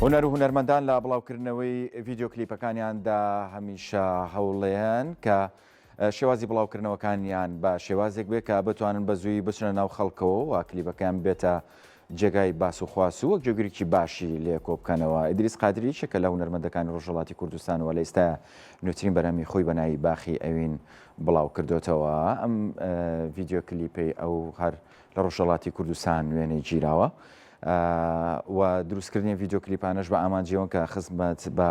هونەر و هونەرمەندان لە بڵاوکردنەوەی ڤیددیو کلیپەکانیاندا هەمیشە هەوڵەیەن کە شێوازی بڵاوکردنەوەکانیان بە شێوازێک بێت کە بتوانن بە زووی بچنە ناو خەڵکەوە و کلیپەکان بێتە جێگای باس و خواس و وەک جێگیرێکی باشی لێ کۆبکەنەوە. ئیدریس قادری یەکێکە لە هونەرمەندەکانی ڕۆژهەڵاتی کوردستانەوە لە ئێستا نوێترین بەرهەمی خۆی بە ناوی باخی ئەوین بڵاو کردوتەوە. ئەم ڤیددیو کلیپەی ئەو هەر لە ڕۆژهەڵاتی کوردستان وێنەی گیراوە و دروستکردنی ڤیددیو کلیپانەش بە ئامانجیەوە کە خزمەت بە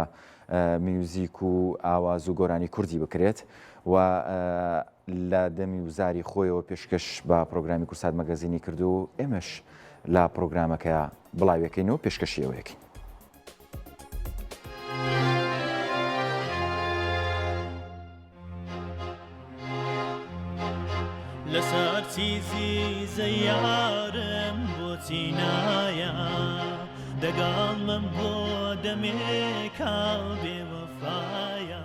میوزیک و ئاواز و گۆرانی کوردی بکرێت و لە دەمی وزاری خۆیەوە پێشکەش بە پرۆگرامی کورسات مەگەزینی کردو و ئێمەش لا پرۆگرامەکە بڵاویەکەین و پێشکەشیەوەیەکەین. لەسەر چیزی زەیارم بۆچی نایە دەگەڵم بۆ دەمێکا بێوەفایە.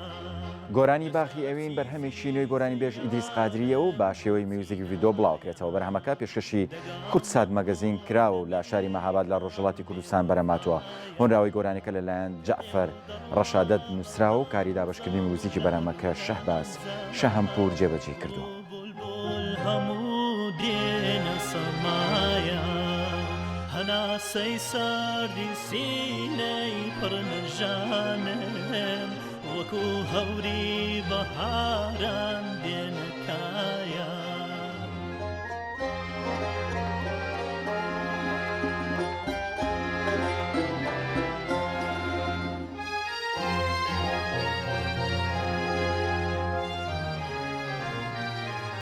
گۆرانی باخی ئەوین بەرهەمێکی نوێی گۆرانی بێژ ئیدریس قادریە و با شێوەی میوزیک ڤیددیۆ بڵاوکرێتەوە. بەرهەمەکە پێشکەشی کورسات مەگەزین کراوە و لە شاری مەهاباد لە ڕۆژهەڵاتی کوردستان بەرەماتوە. هۆنراوەی گۆرانەکە لەلایەن جەعفەر ڕەشادەت نووسراوە و کاری دابەشکردنی موزیکی بەرهەمەکە شەهباز شەهەمپوور جێبەجێ کردووە. هەموو دێنە سەمایە هەناسەی ساردی سینەی پڕنەژانم وەکو هەوری بەهاران دێنە